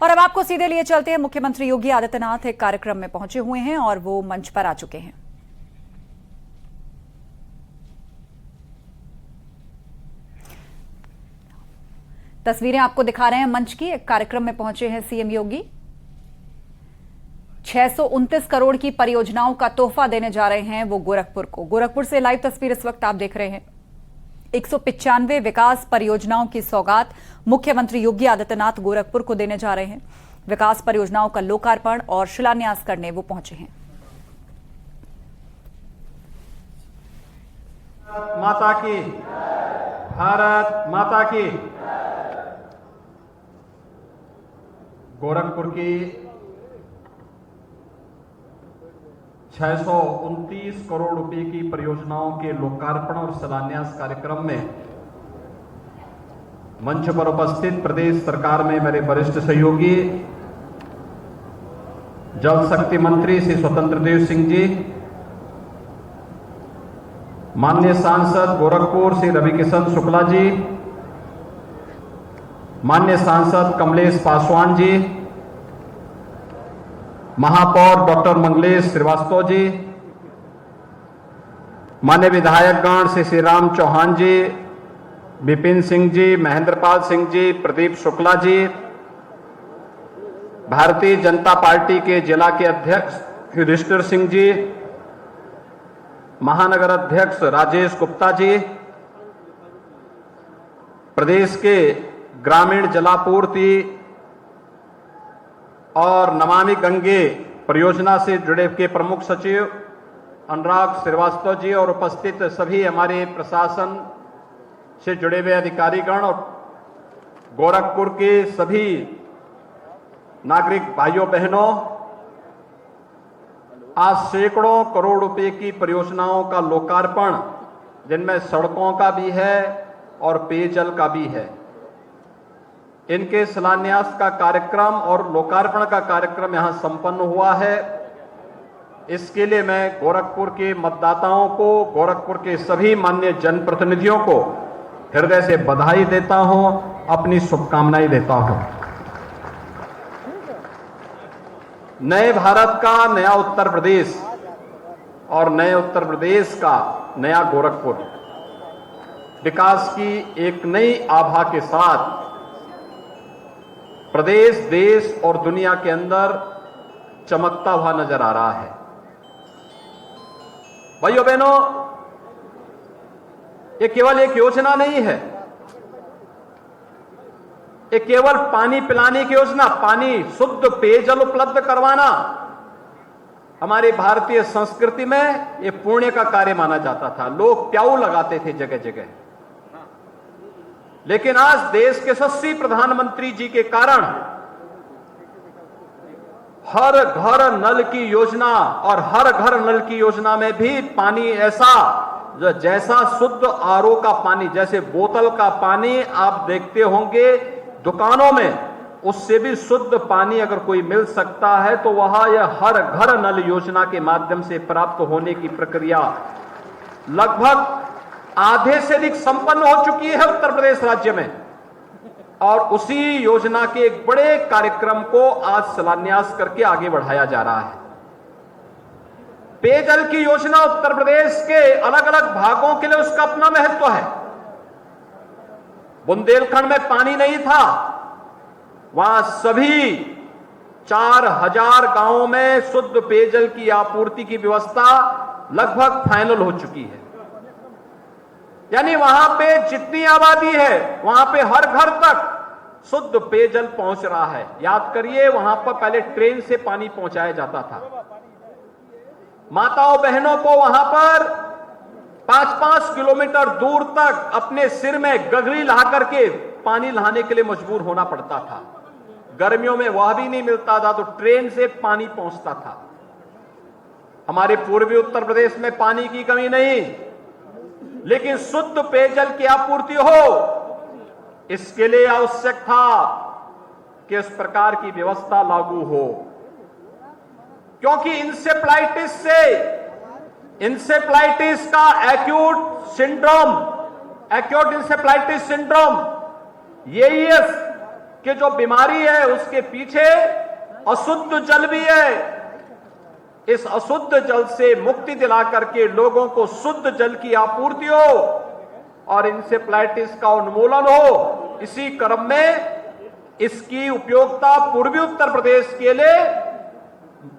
और अब आपको सीधे लिए चलते हैं। मुख्यमंत्री योगी आदित्यनाथ एक कार्यक्रम में पहुंचे हुए हैं और वो मंच पर आ चुके हैं। तस्वीरें आपको दिखा रहे हैं मंच की। एक कार्यक्रम में पहुंचे हैं सीएम योगी। 629 करोड़ की परियोजनाओं का तोहफा देने जा रहे हैं वो गोरखपुर को। गोरखपुर से लाइव तस्वीर इस वक्त आप देख रहे हैं। 195 विकास परियोजनाओं की सौगात मुख्यमंत्री योगी आदित्यनाथ गोरखपुर को देने जा रहे हैं। विकास परियोजनाओं का लोकार्पण और शिलान्यास करने वो पहुंचे हैं। माता की, भारत माता की। गोरखपुर की 629 करोड़ रुपए की परियोजनाओं के लोकार्पण और शिलान्यास कार्यक्रम में मंच पर उपस्थित प्रदेश सरकार में मेरे वरिष्ठ सहयोगी जल शक्ति मंत्री श्री स्वतंत्र देव सिंह जी, माननीय सांसद गोरखपुर श्री रविकिशन शुक्ला जी, माननीय सांसद कमलेश पासवान जी, महापौर डॉक्टर मंगलेश श्रीवास्तव जी, माननीय विधायकगण श्री श्रीराम चौहान जी, विपिन सिंह जी, महेंद्रपाल सिंह जी, प्रदीप शुक्ला जी, भारतीय जनता पार्टी के जिला के अध्यक्ष युधिष्ठिर सिंह जी, महानगर अध्यक्ष राजेश गुप्ता जी, प्रदेश के ग्रामीण जलापूर्ति और नमामि गंगे परियोजना से जुड़े के प्रमुख सचिव अनुराग श्रीवास्तव जी और उपस्थित सभी हमारे प्रशासन से जुड़े हुए अधिकारीगण और गोरखपुर के सभी नागरिक भाइयों बहनों, आज सैकड़ों करोड़ रुपए की परियोजनाओं का लोकार्पण, जिनमें सड़कों का भी है और पेयजल का भी है, इनके शिलान्यास का कार्यक्रम और लोकार्पण का कार्यक्रम यहां संपन्न हुआ है। इसके लिए मैं गोरखपुर के मतदाताओं को, गोरखपुर के सभी माननीय जनप्रतिनिधियों को हृदय से बधाई देता हूं, अपनी शुभकामनाएं देता हूं। नए भारत का नया उत्तर प्रदेश और नए उत्तर प्रदेश का नया गोरखपुर विकास की एक नई आभा के साथ प्रदेश, देश और दुनिया के अंदर चमकता हुआ नजर आ रहा है। भाइयों बहनों, ये केवल एक योजना नहीं है, ये केवल पानी पिलाने की योजना, पानी शुद्ध पेयजल उपलब्ध करवाना हमारी भारतीय संस्कृति में ये पुण्य का कार्य माना जाता था। लोग प्याऊ लगाते थे जगह जगह, लेकिन आज देश के यशस्वी प्रधानमंत्री जी के कारण हर घर नल की योजना और हर घर नल की योजना में भी पानी ऐसा जैसा शुद्ध आरओ का पानी, जैसे बोतल का पानी आप देखते होंगे दुकानों में, उससे भी शुद्ध पानी अगर कोई मिल सकता है तो वह यह हर घर नल योजना के माध्यम से प्राप्त होने की प्रक्रिया लगभग आधे से अधिक संपन्न हो चुकी है उत्तर प्रदेश राज्य में। और उसी योजना के एक बड़े कार्यक्रम को आज शिलान्यास करके आगे बढ़ाया जा रहा है। पेयजल की योजना उत्तर प्रदेश के अलग अलग भागों के लिए उसका अपना महत्व है। बुंदेलखंड में पानी नहीं था, वहां सभी 4000 गांवों में शुद्ध पेयजल की आपूर्ति की व्यवस्था लगभग फाइनल हो चुकी है। यानी वहां पे जितनी आबादी है वहां पे हर घर तक शुद्ध पेयजल पहुंच रहा है। याद करिए, वहां पर पहले ट्रेन से पानी पहुंचाया जाता था। माताओं बहनों को वहां पर 5-5 किलोमीटर दूर तक अपने सिर में गगरी ला करके पानी लाने के लिए मजबूर होना पड़ता था। गर्मियों में वह भी नहीं मिलता था तो ट्रेन से पानी पहुंचता था। हमारे पूर्वी उत्तर प्रदेश में पानी की कमी नहीं, लेकिन शुद्ध पेयजल की आपूर्ति हो, इसके लिए आवश्यक था कि इस प्रकार की व्यवस्था लागू हो। क्योंकि इंसेफ्लाइटिस का एक्यूट इंसेफ्लाइटिस सिंड्रोम, एईएस कि जो बीमारी है उसके पीछे अशुद्ध जल भी है। इस अशुद्ध जल से मुक्ति दिला करके लोगों को शुद्ध जल की आपूर्ति हो और इंसेफ्लाइटिस का उन्मूलन हो, इसी क्रम में इसकी उपयोगिता पूर्वी उत्तर प्रदेश के लिए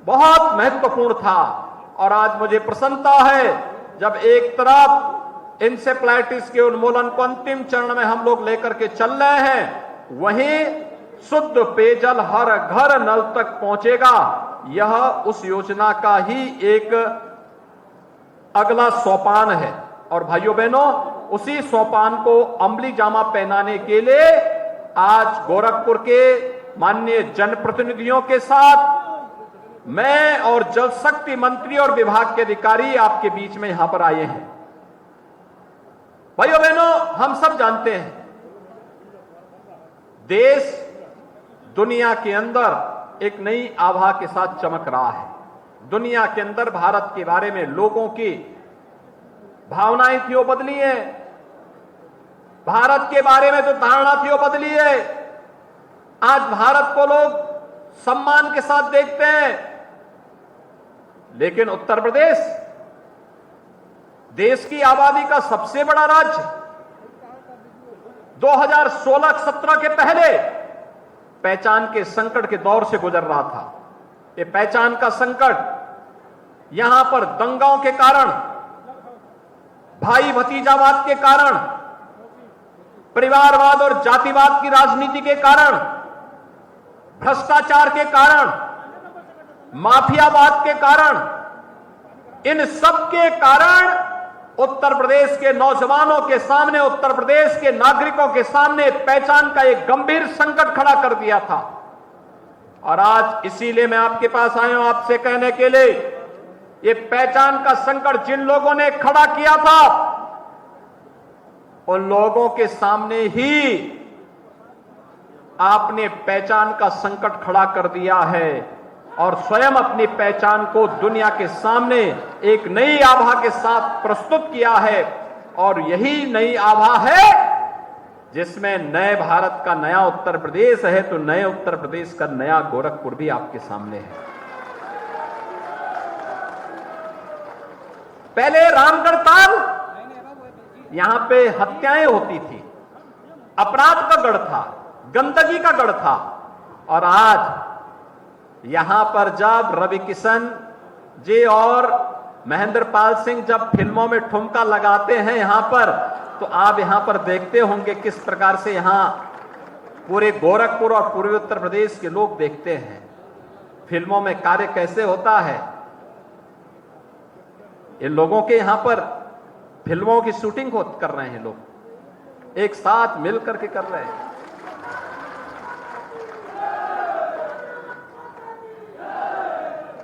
बहुत महत्वपूर्ण था। और आज मुझे प्रसन्नता है जब एक तरफ इंसेफ्लाइटिस के उन्मूलन को अंतिम चरण में हम लोग लेकर के चल रहे हैं, वहीं शुद्ध पेयजल हर घर नल तक पहुंचेगा। यह उस योजना का ही एक अगला सोपान है। और भाइयों बहनों, उसी सोपान को अमली जामा पहनाने के लिए आज गोरखपुर के माननीय जनप्रतिनिधियों के साथ मैं और जल शक्ति मंत्री और विभाग के अधिकारी आपके बीच में यहां पर आए हैं। भाइयों बहनों, हम सब जानते हैं देश दुनिया के अंदर एक नई आभा के साथ चमक रहा है। दुनिया के अंदर भारत के बारे में लोगों की भावनाएं थी वो बदली है, भारत के बारे में जो धारणा थी वो बदली है। आज भारत को लोग सम्मान के साथ देखते हैं, लेकिन उत्तर प्रदेश देश की आबादी का सबसे बड़ा राज्य 2016-17 के पहले पहचान के संकट के दौर से गुजर रहा था। ये पहचान का संकट यहां पर दंगाओं के कारण, भाई भतीजावाद के कारण, परिवारवाद और जातिवाद की राजनीति के कारण, भ्रष्टाचार के कारण, माफियावाद के कारण, इन सब के कारण उत्तर प्रदेश के नौजवानों के सामने, उत्तर प्रदेश के नागरिकों के सामने पहचान का एक गंभीर संकट खड़ा कर दिया था। और आज इसीलिए मैं आपके पास आया हूं आपसे कहने के लिए, ये पहचान का संकट जिन लोगों ने खड़ा किया था, उन लोगों के सामने ही आपने पहचान का संकट खड़ा कर दिया है और स्वयं अपनी पहचान को दुनिया के सामने एक नई आभा के साथ प्रस्तुत किया है। और यही नई आभा है जिसमें नए भारत का नया उत्तर प्रदेश है, तो नए उत्तर प्रदेश का नया गोरखपुर भी आपके सामने है। पहले रामगढ़ ताल यहां पे हत्याएं होती थी, अपराध का गढ़ था, गंदगी का गढ़ था। और आज यहां पर जब रवि किशन जी और महेंद्र पाल सिंह जब फिल्मों में ठुमका लगाते हैं यहां पर, तो आप यहां पर देखते होंगे किस प्रकार से यहां पूरे गोरखपुर और पूर्वी उत्तर प्रदेश के लोग देखते हैं फिल्मों में कार्य कैसे होता है। इन लोगों के यहां पर फिल्मों की शूटिंग कर रहे हैं, लोग एक साथ मिल करके कर रहे हैं।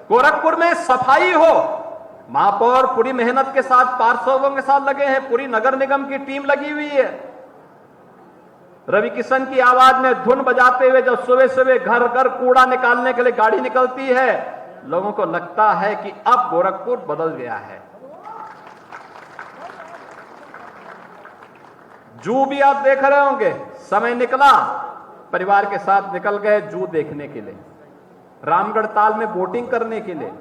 गोरखपुर में सफाई हो, महापौर पूरी मेहनत के साथ पार्षदों के साथ लगे हैं, पूरी नगर निगम की टीम लगी हुई है। रवि किशन की आवाज में धुन बजाते हुए जब सुबह सुबह घर घर कूड़ा निकालने के लिए गाड़ी निकलती है, लोगों को लगता है कि अब गोरखपुर बदल गया है। जू भी आप देख रहे होंगे, समय निकला, परिवार के साथ निकल गए जू देखने के लिए, रामगढ़ ताल में बोटिंग करने के लिए,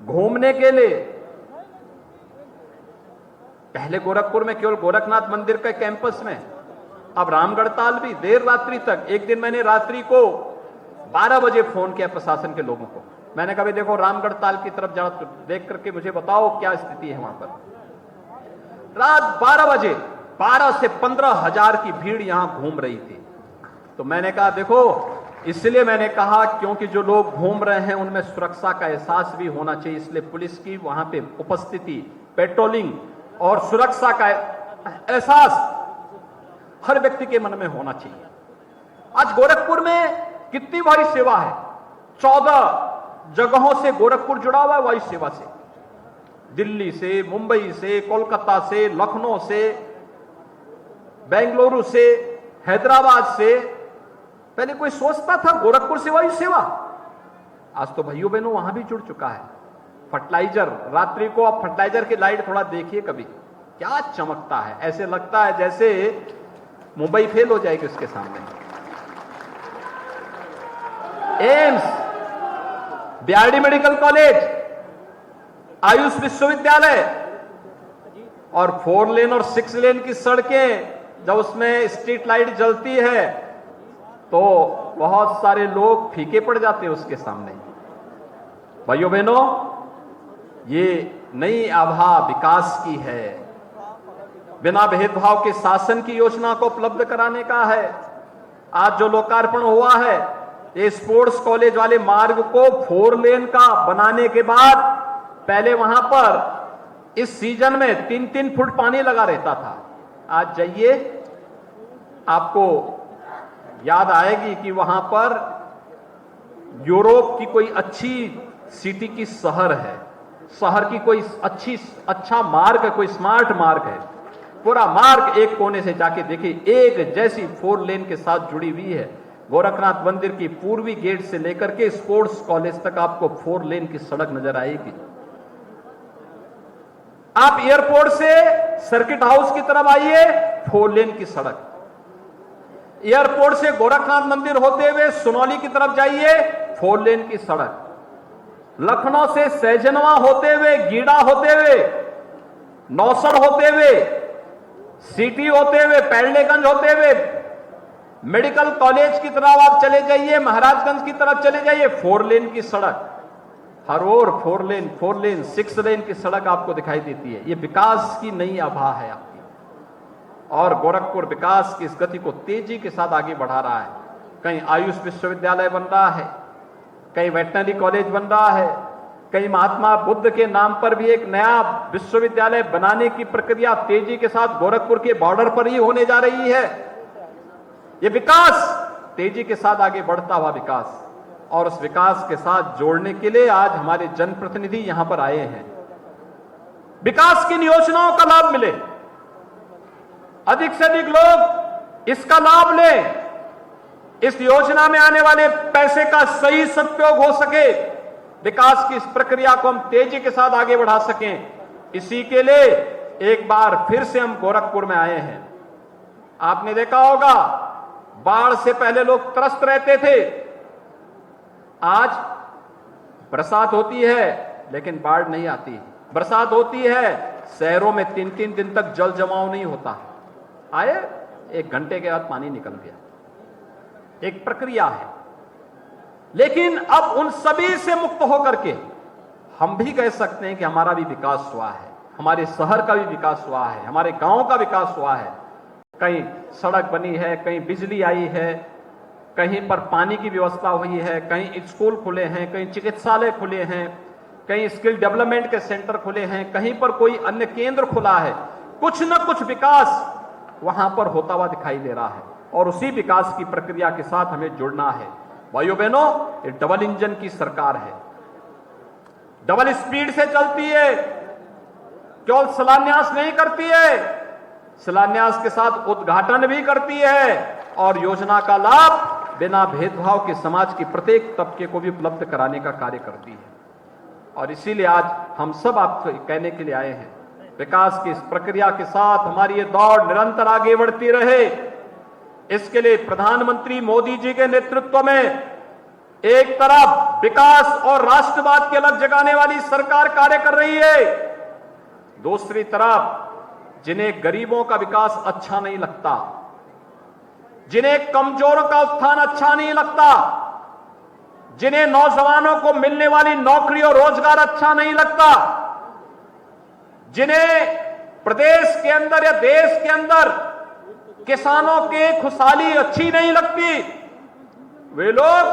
घूमने के लिए। पहले गोरखपुर में केवल गोरखनाथ मंदिर के कैंपस में, अब रामगढ़ ताल भी देर रात्रि तक। एक दिन मैंने रात्रि को 12 बजे फोन किया प्रशासन के लोगों को, मैंने कहा देखो रामगढ़ ताल की तरफ जा देख करके मुझे बताओ क्या स्थिति है वहां पर। रात 12 बजे 12 से 15 हजार की भीड़ यहां घूम रही थी। तो मैंने कहा देखो, इसलिए मैंने कहा क्योंकि जो लोग घूम रहे हैं उनमें सुरक्षा का एहसास भी होना चाहिए, इसलिए पुलिस की वहां पे उपस्थिति, पेट्रोलिंग और सुरक्षा का एहसास हर व्यक्ति के मन में होना चाहिए। आज गोरखपुर में कितनी भारी सेवा है, 14 जगहों से गोरखपुर जुड़ा हुआ है वायु सेवा से, दिल्ली से, मुंबई से, कोलकाता से, लखनऊ से, बेंगलुरु से, हैदराबाद से। पहले कोई सोचता था गोरखपुर से वायु सेवा, आज तो भाइयों बहनों वहां भी जुड़ चुका है। फर्टिलाइजर, रात्रि को आप फर्टिलाइजर की लाइट थोड़ा देखिए कभी, क्या चमकता है, ऐसे लगता है जैसे मुंबई फेल हो जाएगी उसके सामने। AIIMS, BRD medical college, Ayush विश्वविद्यालय और 4 लेन और 6 लेन की सड़कें जब उसमें स्ट्रीट लाइट जलती है तो बहुत सारे लोग फीके पड़ जाते हैं उसके सामने। भाइयों बहनों, ये नई आभा विकास की है, बिना भेदभाव के शासन की योजना को उपलब्ध कराने का है। आज जो लोकार्पण हुआ है, ये स्पोर्ट्स कॉलेज वाले मार्ग को 4 लेन का बनाने के बाद पहले वहां पर इस सीजन में 3-3 फुट पानी लगा रहता था। आज जाइए, आपको याद आएगी कि वहां पर यूरोप की कोई अच्छी सिटी की शहर है, शहर की कोई अच्छा मार्ग है, कोई स्मार्ट मार्ग है। पूरा मार्ग एक कोने से जाके देखिए, एक जैसी 4 लेन के साथ जुड़ी हुई है। गोरखनाथ मंदिर की पूर्वी गेट से लेकर के स्पोर्ट्स कॉलेज तक आपको 4 लेन की सड़क नजर आएगी। आप एयरपोर्ट से सर्किट हाउस की तरफ आइए, 4 लेन की सड़क। एयरपोर्ट से गोरखनाथ मंदिर होते हुए सुनौली की तरफ जाइए, 4 लेन की सड़क। लखनऊ से सैजनवा होते हुए, गीड़ा होते हुए, नौसर होते हुए, सिटी होते हुए, पैडलेगंज होते हुए, मेडिकल कॉलेज की तरफ आप चले जाइए, महाराजगंज की तरफ चले जाइए, 4 लेन की सड़क। हर ओर 4 लेन 6 लेन की सड़क आपको दिखाई देती है। ये विकास की नई आभा है आपकी। और गोरखपुर विकास की इस गति को तेजी के साथ आगे बढ़ा रहा है। कहीं आयुष विश्वविद्यालय बन रहा है, कहीं वेटनरी कॉलेज बन रहा है, कहीं महात्मा बुद्ध के नाम पर भी एक नया विश्वविद्यालय बनाने की प्रक्रिया तेजी के साथ गोरखपुर के बॉर्डर पर ही होने जा रही है। ये विकास तेजी के साथ आगे बढ़ता हुआ विकास, और उस विकास के साथ जोड़ने के लिए आज हमारे जनप्रतिनिधि यहां पर आए हैं। विकास की योजनाओं का लाभ मिले, अधिक से अधिक लोग इसका लाभ लें, इस योजना में आने वाले पैसे का सही सदुपयोग हो सके, विकास की इस प्रक्रिया को हम तेजी के साथ आगे बढ़ा सकें। इसी के लिए एक बार फिर से हम गोरखपुर में आए हैं। आपने देखा होगा, बाढ़ से पहले लोग त्रस्त रहते थे, आज बरसात होती है लेकिन बाढ़ नहीं आती। बरसात होती है, शहरों में 3-3 दिन तक जल जमाव नहीं होता। आए 1 घंटे के बाद पानी निकल गया। एक प्रक्रिया है, लेकिन अब उन सभी से मुक्त होकर के हम भी कह सकते हैं कि हमारा भी विकास हुआ है, हमारे शहर का भी विकास हुआ है, हमारे गांव का विकास हुआ है। कहीं सड़क बनी है, कहीं बिजली आई है, कहीं पर पानी की व्यवस्था हुई है, कहीं स्कूल खुले हैं, कहीं चिकित्सालय खुले हैं, कहीं स्किल डेवलपमेंट के सेंटर खुले हैं, कहीं पर कोई अन्य केंद्र खुला है। कुछ न कुछ विकास वहां पर होता हुआ दिखाई दे रहा है, और उसी विकास की प्रक्रिया के साथ हमें जुड़ना है। भाइयों बहनों, ये डबल इंजन की सरकार है, डबल स्पीड से चलती है, केवल शिलान्यास नहीं करती है, शिलान्यास के साथ उद्घाटन भी करती है, और योजना का लाभ बिना भेदभाव के समाज के प्रत्येक तबके को भी उपलब्ध कराने का कार्य करती है। और इसीलिए आज हम सब आपको कहने के लिए आए हैं, विकास की इस प्रक्रिया के साथ हमारी ये दौड़ निरंतर आगे बढ़ती रहे। इसके लिए प्रधानमंत्री मोदी जी के नेतृत्व में एक तरफ विकास और राष्ट्रवाद के लक्ष्य जगाने वाली सरकार कार्य कर रही है, दूसरी तरफ जिन्हें गरीबों का विकास अच्छा नहीं लगता, जिन्हें कमजोरों का उत्थान अच्छा नहीं लगता, जिन्हें नौजवानों को मिलने वाली नौकरी और रोजगार अच्छा नहीं लगता, जिन्हें प्रदेश के अंदर या देश के अंदर किसानों की खुशहाली अच्छी नहीं लगती, वे लोग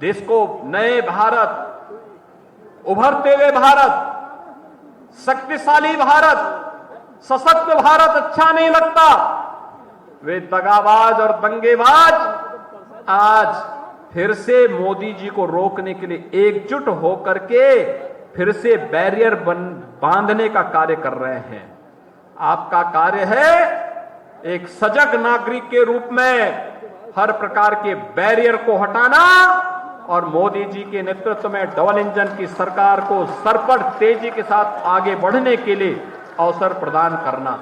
देश को नए भारत, उभरते हुए भारत, शक्तिशाली भारत, सशक्त भारत अच्छा नहीं लगता, वे दगाबाज और दंगेबाज आज फिर से मोदी जी को रोकने के लिए एकजुट होकर के फिर से बैरियर बांधने का कार्य कर रहे हैं। आपका कार्य है एक सजग नागरिक के रूप में हर प्रकार के बैरियर को हटाना और मोदी जी के नेतृत्व में डबल इंजन की सरकार को सरपट तेजी के साथ आगे बढ़ने के लिए अवसर प्रदान करना।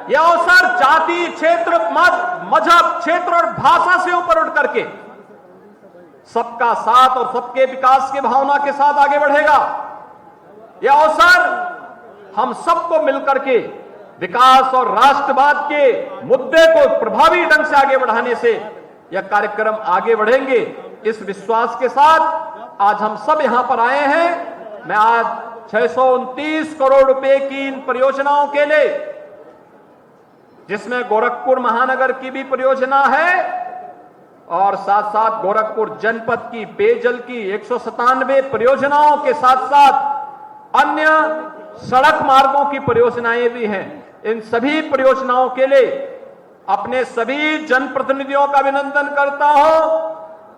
यह अवसर जाति, क्षेत्र, मत, मजहब, क्षेत्र और भाषा से ऊपर उठ करके सबका साथ और सबके विकास की भावना के साथ आगे बढ़ेगा। यह अवसर हम सबको मिलकर के विकास और राष्ट्रवाद के मुद्दे को प्रभावी ढंग से आगे बढ़ाने से यह कार्यक्रम आगे बढ़ेंगे। इस विश्वास के साथ आज हम सब यहां पर आए हैं। मैं आज 629 करोड़ रुपए की इन परियोजनाओं के लिए, जिसमें गोरखपुर महानगर की भी परियोजना है और साथ साथ गोरखपुर जनपद की पेयजल की 197 परियोजनाओं के साथ साथ अन्य सड़क मार्गों की परियोजनाएं भी हैं। इन सभी परियोजनाओं के लिए अपने सभी जनप्रतिनिधियों का अभिनंदन करता हूं,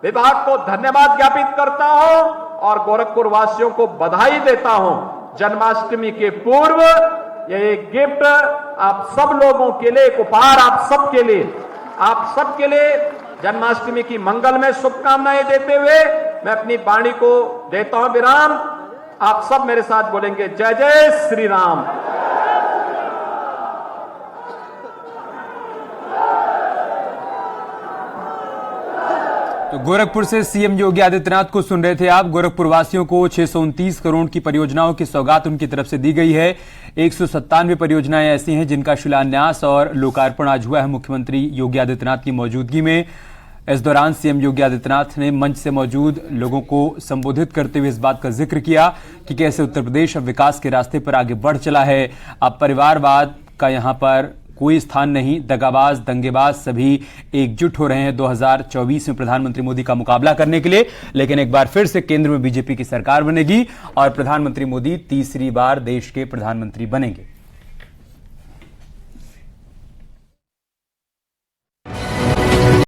विभाग को धन्यवाद ज्ञापित करता हूं और गोरखपुर वासियों को बधाई देता हूं। जन्माष्टमी के पूर्व यह एक गिफ्ट आप सब लोगों के लिए, एक उपहार आप सबके लिए जन्माष्टमी की मंगलमय शुभकामनाएं देते हुए मैं अपनी वाणी को देता हूं विराम। आप सब मेरे साथ बोलेंगे जय जय श्री राम। तो गोरखपुर से सीएम योगी आदित्यनाथ को सुन रहे थे आप। गोरखपुर वासियों को 629 करोड़ की परियोजनाओं की सौगात उनकी तरफ से दी गई है। 197 परियोजनाएं ऐसी हैं जिनका शिलान्यास और लोकार्पण आज हुआ है मुख्यमंत्री योगी आदित्यनाथ की मौजूदगी में। इस दौरान सीएम योगी आदित्यनाथ ने मंच से मौजूद लोगों को संबोधित करते हुए इस बात का जिक्र किया कि कैसे उत्तर प्रदेश अब विकास के रास्ते पर आगे बढ़ चला है। अब परिवारवाद का यहां पर कोई स्थान नहीं, दगाबाज दंगेबाज सभी एकजुट हो रहे हैं 2024 में प्रधानमंत्री मोदी का मुकाबला करने के लिए। लेकिन एक बार फिर से केंद्र में बीजेपी की सरकार बनेगी और प्रधानमंत्री मोदी तीसरी बार देश के प्रधानमंत्री बनेंगे।